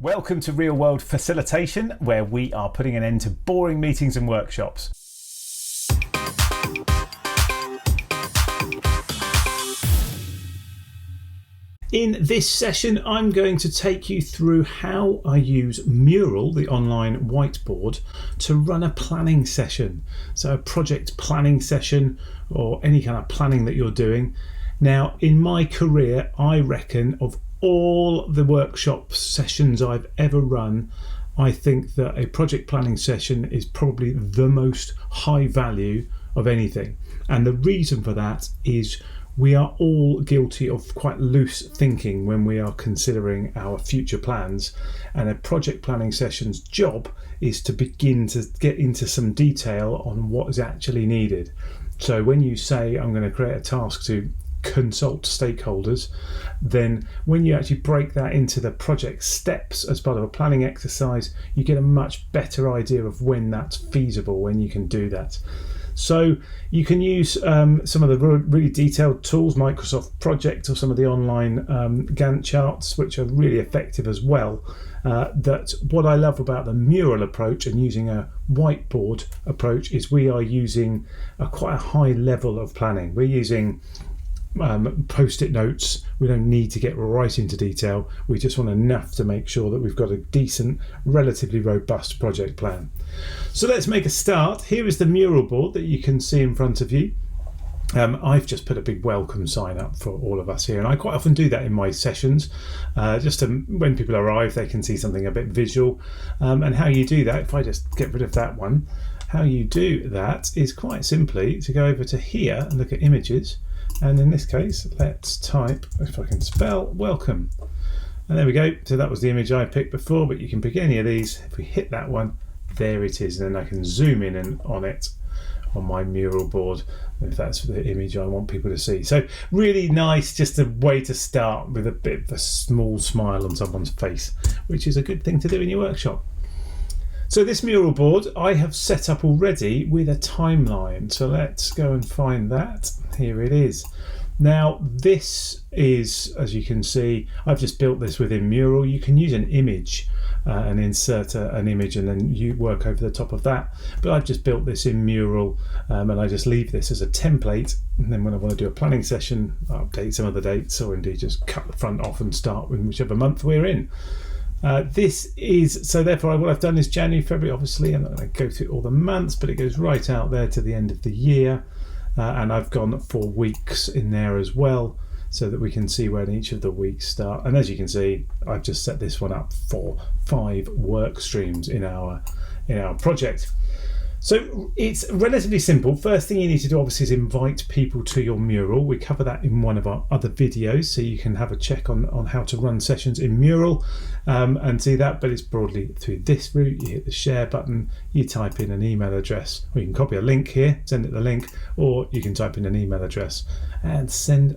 Welcome to Real World Facilitation, where we are putting an end to boring meetings and workshops. In this session, I'm going to take you through how I use Mural, the online whiteboard, to run a planning session. So a project planning session or any kind of planning that you're doing. Now, in my career, I reckon of all the workshop sessions I've ever run, I think that a project planning session is probably the most high value of anything. And the reason for that is we are all guilty of quite loose thinking when we are considering our future plans, and a project planning session's job is to begin to get into some detail on what is actually needed. So when you say I'm going to create a task to consult stakeholders, then when you actually break that into the project steps as part of a planning exercise, you get a much better idea of when that's feasible, when you can do that. So you can use some of the really detailed tools, Microsoft Project, or some of the online Gantt charts, which are really effective as well. That what I love about the Mural approach and using a whiteboard approach is we are using quite a high level of planning. We're using Postit notes. We don't need to get right into detail. We just want enough to make sure that we've got a decent, relatively robust project plan. So let's make a start. Here is the Mural board that you can see in front of you. I've just put a big welcome sign up for all of us here, and I quite often do that in my sessions, just to, when people arrive, they can see something a bit visual. And how you do that, if I just get rid of that one, how you do that is quite simply to go over to here and look at images. And in this case, let's type, if I can spell, welcome. And there we go. So that was the image I picked before, but you can pick any of these. If we hit that one, there it is. And then I can zoom in on it on my Mural board, if that's the image I want people to see. So really nice, just a way to start with a bit of a small smile on someone's face, which is a good thing to do in your workshop. So this Mural board I have set up already with a timeline. So let's go and find that. Here it is. Now this is, as you can see, I've just built this within Mural. You can use an image and insert an image and then you work over the top of that. But I've just built this in Mural and I just leave this as a template. And then when I want to do a planning session, I'll update some of the dates or indeed just cut the front off and start with whichever month we're in. This is, so therefore what I've done is January, February, obviously, I'm not going to go through all the months, but it goes right out there to the end of the year. And I've gone for weeks in there as well, so that we can see when each of the weeks start. And as you can see, I've just set this one up for 5 work streams in our project. So it's relatively simple. First thing you need to do obviously is invite people to your Mural. We cover that in one of our other videos, so you can have a check on how to run sessions in Mural and see that, but it's broadly through this route. You hit the share button, you type in an email address, or you can copy a link here, send it the link, or you can type in an email address and send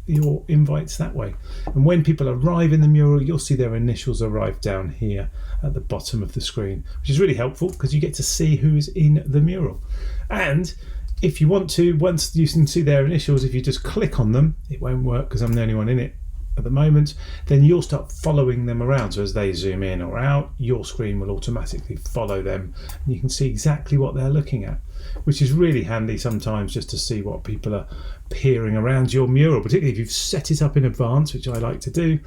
your invites that way. And when people arrive in the Mural, you'll see their initials arrive down here at the bottom of the screen, which is really helpful because you get to see who is in the Mural. And if you want to, once you can see their initials, if you just click on them, it won't work because I'm the only one in it at the moment, then you'll start following them around. So as they zoom in or out, your screen will automatically follow them and you can see exactly what they're looking at, which is really handy sometimes just to see what people are peering around your Mural, particularly if you've set it up in advance, which I like to do,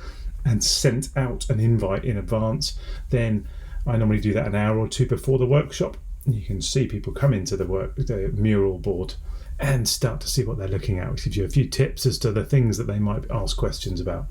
and sent out an invite in advance. Then I normally do that an hour or two before the workshop. You can see people come into the Mural board and start to see what they're looking at, which gives you a few tips as to the things that they might ask questions about.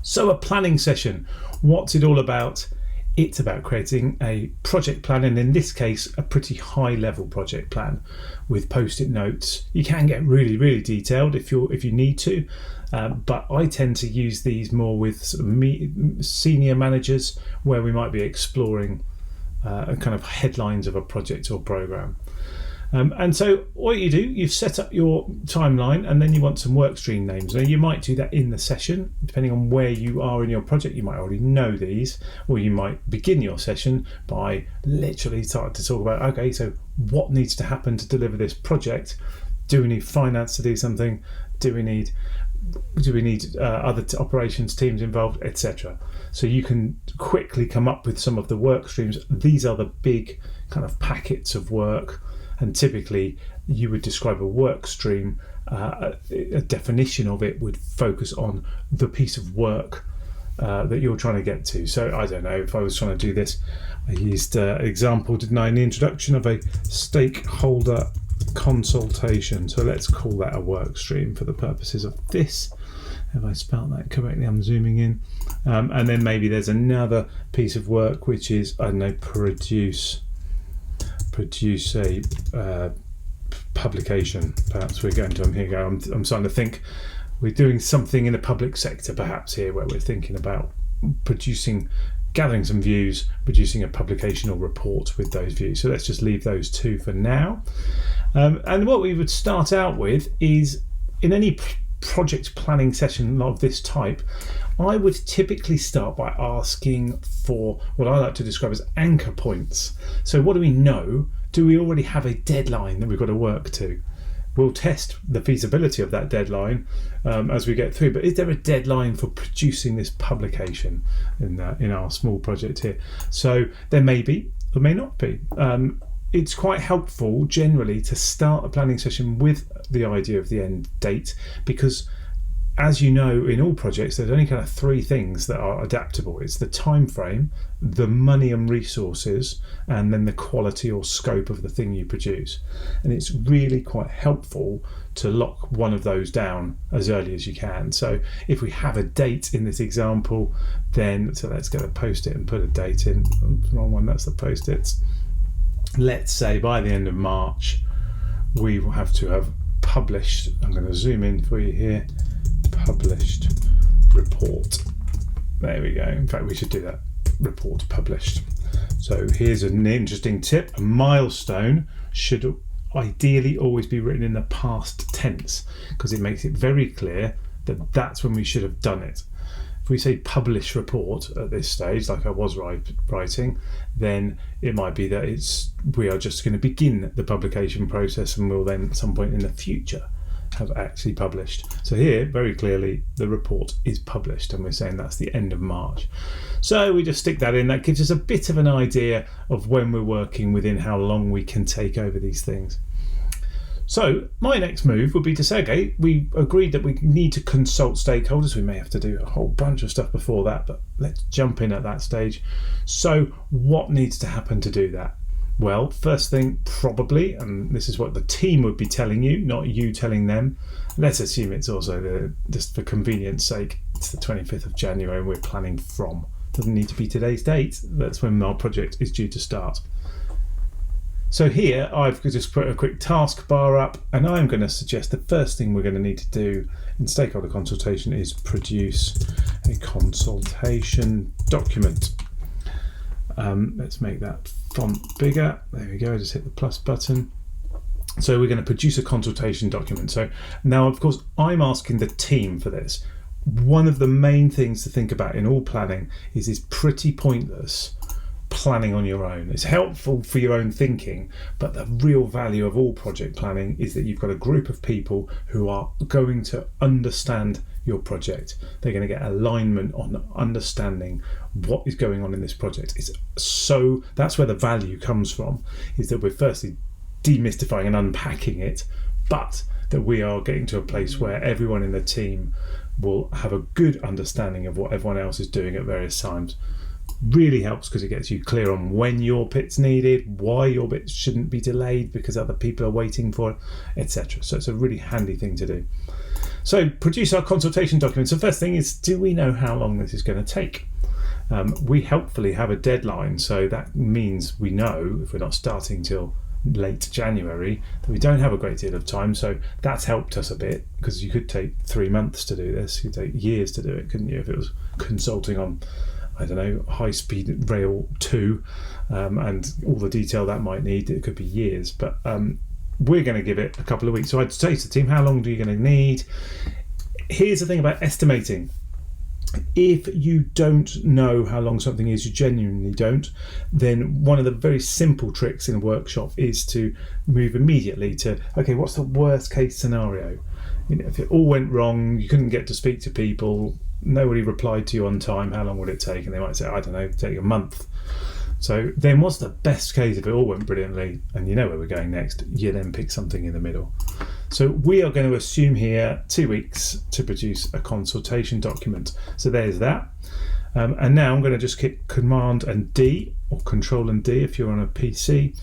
So a planning session, what's it all about? It's about creating a project plan, and in this case a pretty high level project plan with Post-it notes. You can get really, really detailed if you need to, but I tend to use these more with sort of senior managers where we might be exploring kind of headlines of a project or program. And so what you do, you've set up your timeline and then you want some work stream names. Now you might do that in the session, depending on where you are in your project. You might already know these, or you might begin your session by literally starting to talk about, okay, so what needs to happen to deliver this project? Do we need finance to do something? Do we need other operations teams involved, etc.? So you can quickly come up with some of the work streams. These are the big kind of packets of work, and typically you would describe a work stream, a definition of it would focus on the piece of work that you're trying to get to. So I don't know, if I was trying to do this, I used an example, didn't I, in the introduction of a stakeholder consultation. So let's call that a work stream for the purposes of this. Have I spelled that correctly? I'm zooming in. And then maybe there's another piece of work which is, I don't know, produce a publication. Perhaps we're going to, here you go, I'm starting to think we're doing something in the public sector perhaps here, where we're thinking about gathering some views, producing a publication or report with those views. So let's just leave those two for now. And what we would start out with is, in any project planning session of this type, I would typically start by asking for what I like to describe as anchor points. So what do we know? Do we already have a deadline that we've got to work to? We'll test the feasibility of that deadline as we get through, but is there a deadline for producing this publication in our small project here? So there may be, or may not be. It's quite helpful generally to start a planning session with the idea of the end date, because as you know, in all projects, there's only kind of three things that are adaptable. It's the time frame, the money and resources, and then the quality or scope of the thing you produce. And it's really quite helpful to lock one of those down as early as you can. So if we have a date in this example, then, so let's get a Post-it and put a date in. Oops, wrong one, that's the Post-its. Let's say by the end of March, we will have to have published, I'm going to zoom in for you here, published report. There we go. In fact, we should do that. Report published. So here's an interesting tip. A milestone should ideally always be written in the past tense, because it makes it very clear that that's when we should have done it. If we say publish report at this stage, like I was writing, then it might be that we are just going to begin the publication process, and we'll then at some point in the future have actually published. So here, very clearly, the report is published, and we're saying that's the end of March. So we just stick that in. That gives us a bit of an idea of when we're working within, how long we can take over these things. So my next move would be to say, okay, we agreed that we need to consult stakeholders. We may have to do a whole bunch of stuff before that, but let's jump in at that stage. So what needs to happen to do that? Well, first thing, probably, and this is what the team would be telling you, not you telling them. Let's assume it's also, just for convenience sake, it's the 25th of January and we're planning from. Doesn't need to be today's date. That's when our project is due to start. So here I've just put a quick task bar up, and I'm going to suggest the first thing we're going to need to do in stakeholder consultation is produce a consultation document. Let's make that font bigger. There we go, just hit the plus button. So we're going to produce a consultation document. So now, of course, I'm asking the team for this. One of the main things to think about in all planning is it's pretty pointless planning on your own. It's helpful for your own thinking, but the real value of all project planning is that you've got a group of people who are going to understand your project. They're going to get alignment on understanding what is going on in this project. So that's where the value comes from, is that we're firstly demystifying and unpacking it, but that we are getting to a place where everyone in the team will have a good understanding of what everyone else is doing at various times. Really helps because it gets you clear on when your bit's needed, why your bit shouldn't be delayed because other people are waiting for it, etc. So it's a really handy thing to do. So produce our consultation documents. The first thing is, do we know how long this is going to take? We helpfully have a deadline, so that means we know, if we're not starting till late January, that we don't have a great deal of time. So that's helped us a bit, because you could take 3 months to do this. You could take years to do it, couldn't you, if it was consulting on, I don't know, high-speed rail 2 and all the detail that might need. It could be years, but we're going to give it a couple of weeks. So I'd say to the team, how long are you going to need? Here's the thing about estimating. If you don't know how long something is, you genuinely don't, then one of the very simple tricks in a workshop is to move immediately to, okay, what's the worst case scenario? You know, if it all went wrong, you couldn't get to speak to people, nobody replied to you on time, how long would it take? And they might say, I don't know, take a month. So then what's the best case if it all went brilliantly and you know where we're going next? You then pick something in the middle. So we are going to assume here 2 weeks to produce a consultation document. So there's that. And now I'm going to just hit Command and D, or Control and D if you're on a PC,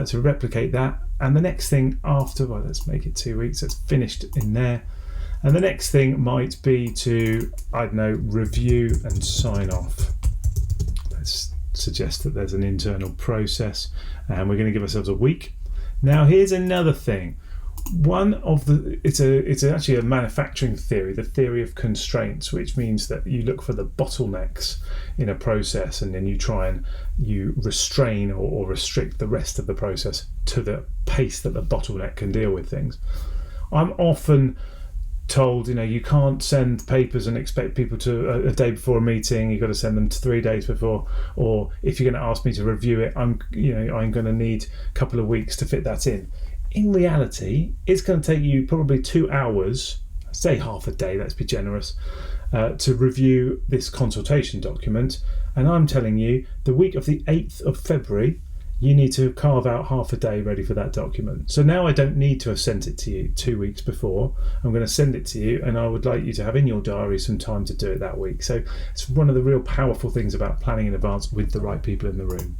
to replicate that. And the next thing after, well, let's make it 2 weeks, it's finished in there. And the next thing might be to, I don't know, review and sign off. Let's suggest that there's an internal process, and we're going to give ourselves a week. Now here's another thing. One of the it's actually a manufacturing theory, the theory of constraints, which means that you look for the bottlenecks in a process and then you try and you restrain or restrict the rest of the process to the pace that the bottleneck can deal with things. I'm often told, you can't send papers and expect people to a day before a meeting. You've got to send them 3 days before, or if you're going to ask me to review it, I'm going to need a couple of weeks to fit that in. In reality, it's going to take you probably 2 hours, say half a day, let's be generous, to review this consultation document. And I'm telling you, the week of the 8th of February, you need to carve out half a day ready for that document. So now I don't need to have sent it to you 2 weeks before. I'm going to send it to you, and I would like you to have in your diary some time to do it that week. So it's one of the real powerful things about planning in advance with the right people in the room.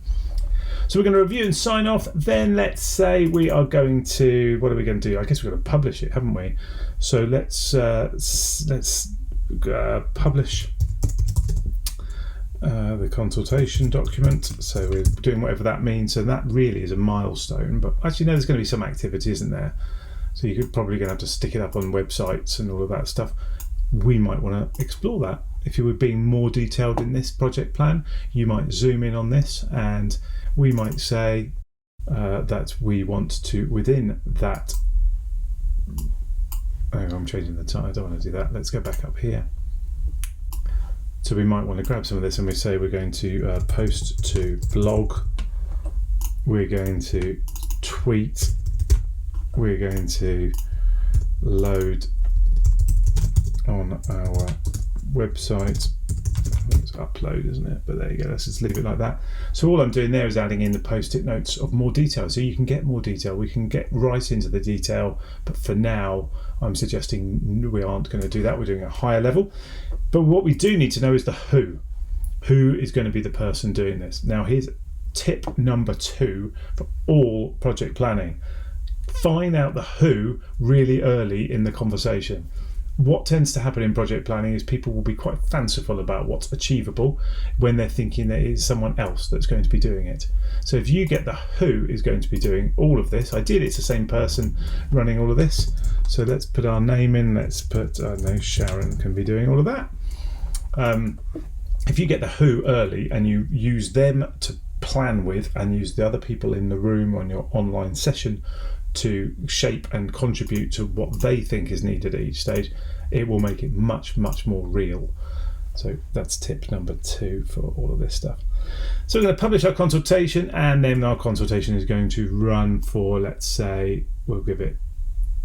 So we're going to review and sign off. Then let's say we are going to, what are we going to do? I guess we're going to publish it, haven't we? So let's publish the consultation document. So we're doing whatever that means. So that really is a milestone. But actually, no, there's going to be some activity, isn't there? So you're probably going to have to stick it up on websites and all of that stuff. We might want to explore that. If you were being more detailed in this project plan, you might zoom in on this, and we might say that we want to, within that, I'm changing the time, I don't want to do that. Let's go back up here. So we might want to grab some of this and we say we're going to post to blog, we're going to tweet, we're going to load on our website. It's upload, isn't it? But there you go, let's just leave it like that. So all I'm doing there is adding in the post-it notes of more detail, so you can get more detail, we can get right into the detail, but for now I'm suggesting we aren't going to do that. We're doing a higher level. But what we do need to know is the who is going to be the person doing this. Now here's tip number 2 for all project planning: find out the who really early in the conversation. What tends to happen in project planning is people will be quite fanciful about what's achievable when they're thinking there is someone else that's going to be doing it. So if you get the who is going to be doing all of this, ideally it's the same person running all of this. So let's put our name in, let's put, I don't know, Sharon can be doing all of that. If you get the who early and you use them to plan with and use the other people in the room on your online session to shape and contribute to what they think is needed at each stage, it will make it much, much more real. So that's tip number 2 for all of this stuff. So we're going to publish our consultation, and then our consultation is going to run for, let's say, we'll give it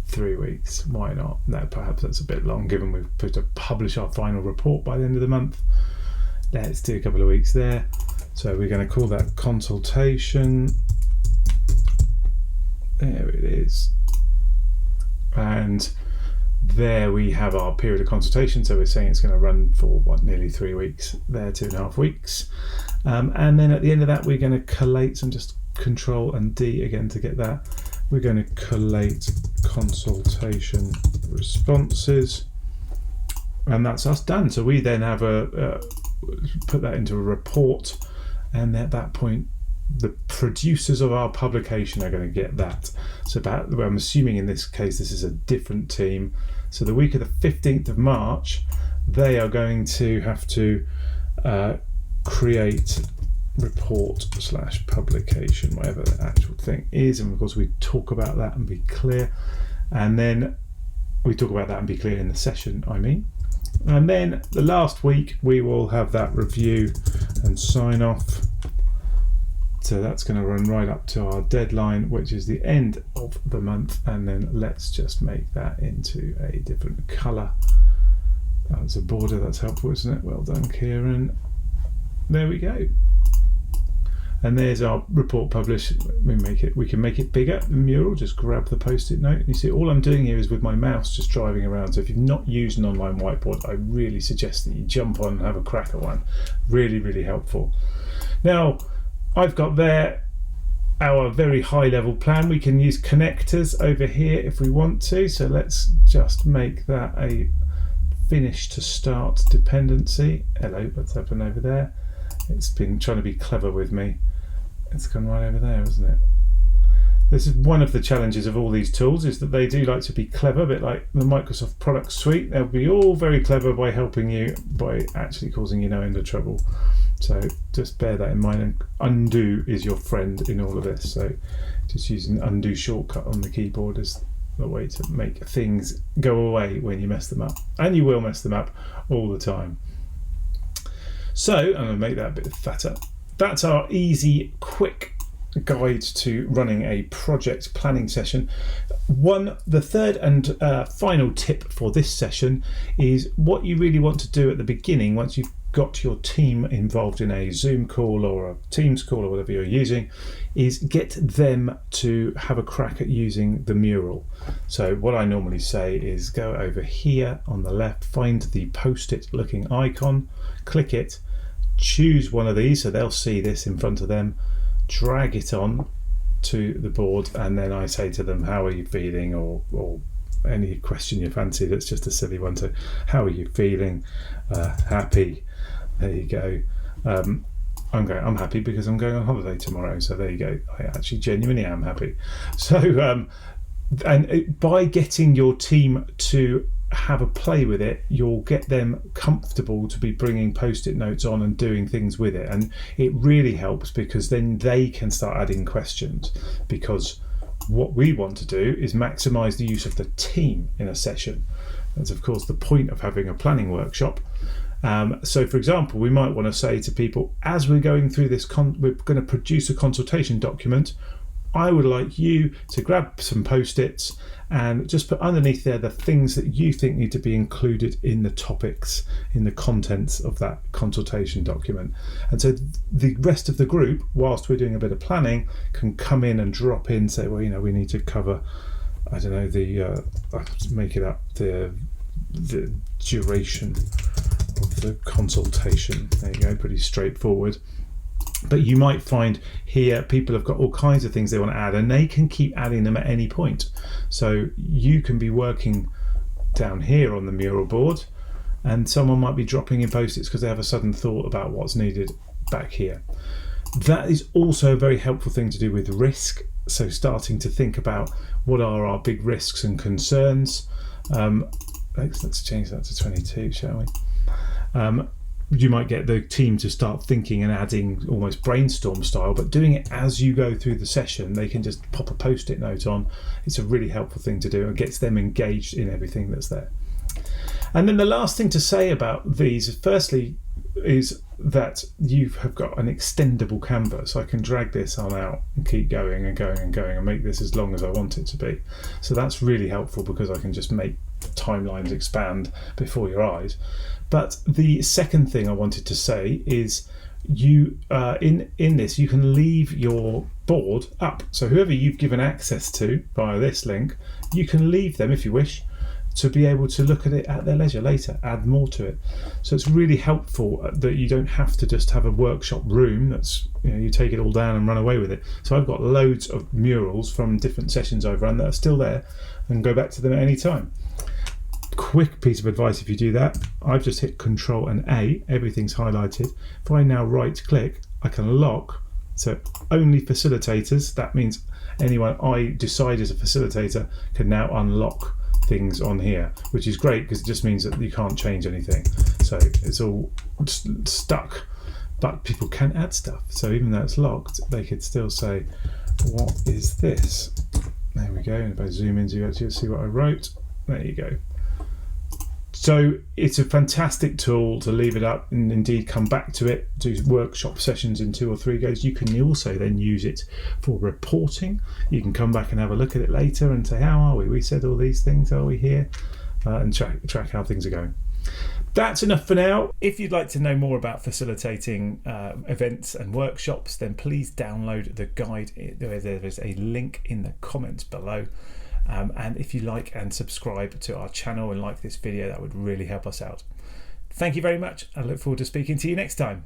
3 weeks. Why not? No, perhaps that's a bit long given we've put to publish our final report by the end of the month. Let's do a couple of weeks there. So we're going to call that consultation. There it is, and there we have our period of consultation. So we're saying it's going to run for nearly 3 weeks there, 2.5 weeks, and then at the end of that we're going to collate, and just Control and D again to get that. We're going to collate consultation responses, and that's us done. So we then have put that into a report, and at that point the producers of our publication are going to get that. So I'm assuming in this case this is a different team. So the week of the 15th of March they are going to have to create report/publication, whatever the actual thing is, and of course we talk about that and be clear, and then we talk about that and be clear in the session, and then the last week we will have that review and sign off. So that's going to run right up to our deadline, which is the end of the month. And then let's just make that into a different color. That's a border, that's helpful, isn't it? Well done, Kieran. There we go. And there's our report published. We can make it bigger. The mural, just grab the Post-it note. You see, all I'm doing here is with my mouse just driving around. So if you've not used an online whiteboard, I really suggest that you jump on and have a crack at one. Really, really helpful. Now, I've got there our very high level plan. We can use connectors over here if we want to. So let's just make that a finish to start dependency. Hello, what's happened over there? It's been trying to be clever with me. It's gone right over there, isn't it? This is one of the challenges of all these tools, is that they do like to be clever, a bit like the Microsoft product suite. They'll be all very clever by helping you, by actually causing you no end of trouble. So just bear that in mind, and undo is your friend in all of this. So just using the undo shortcut on the keyboard is the way to make things go away when you mess them up. And you will mess them up all the time. So I'm going to make that a bit fatter. That's our easy, quick guide to running a project planning session. The third and final tip for this session is what you really want to do at the beginning, once you've got your team involved in a Zoom call or a Teams call or whatever you're using, is get them to have a crack at using the Mural. So what I normally say is go over here on the left, find the Post-it looking icon, click it, choose one of these so they'll see this in front of them, drag it on to the board, and then I say to them, how are you feeling, or any question you fancy that's just a silly one. So how are you feeling? Happy. There you go. I'm happy because I'm going on holiday tomorrow, so there you go. I actually genuinely am happy. So by getting your team to have a play with it, you'll get them comfortable to be bringing Post-it notes on and doing things with it, and it really helps because then they can start adding questions, because what we want to do is maximize the use of the team in a session. That's of course the point of having a planning workshop. So for example, we might want to say to people, as we're going through this, we're going to produce a consultation document. I would like you to grab some Post-its and just put underneath there the things that you think need to be included in the topics, in the contents of that consultation document. And so the rest of the group, whilst we're doing a bit of planning, can come in and drop in, say, well, we need to cover, I don't know, make it up, the duration of the consultation. There you go, pretty straightforward. But you might find here people have got all kinds of things they want to add, and they can keep adding them at any point. So you can be working down here on the Mural board, and someone might be dropping in Post-its because they have a sudden thought about what's needed back here. That is also a very helpful thing to do with risk. So starting to think about what are our big risks and concerns. Let's change that to 22, shall we? You might get the team to start thinking and adding almost brainstorm style, but doing it as you go through the session. They can just pop a Post-it note on. It's a really helpful thing to do and gets them engaged in everything that's there. And then the last thing to say about these, firstly, is that you have got an extendable canvas. I can drag this on out and keep going and going and going and make this as long as I want it to be. So that's really helpful because I can just make timelines expand before your eyes. But the second thing I wanted to say is you in this you can leave your board up. So whoever you've given access to via this link, you can leave them if you wish to be able to look at it at their leisure later, add more to it. So it's really helpful that you don't have to just have a workshop room that's, you take it all down and run away with it. So I've got loads of murals from different sessions I've run that are still there and go back to them at any time. Quick piece of advice: if you do that, I've just hit Control and A, everything's highlighted. If I now right click, I can lock. So only facilitators, that means anyone I decide as a facilitator can now unlock things on here, which is great because it just means that you can't change anything. So it's all stuck, but people can add stuff. So even though it's locked, they could still say, what is this? There we go. And if I zoom in, you actually see what I wrote. There you go. So it's a fantastic tool to leave it up and indeed come back to it, do workshop sessions in 2 or 3 goes. You can also then use it for reporting. You can come back and have a look at it later and say, how are we? We said all these things, are we here? And track how things are going. That's enough for now. If you'd like to know more about facilitating events and workshops, then please download the guide. There is a link in the comments below. And if you like and subscribe to our channel and like this video, that would really help us out. Thank you very much. I look forward to speaking to you next time.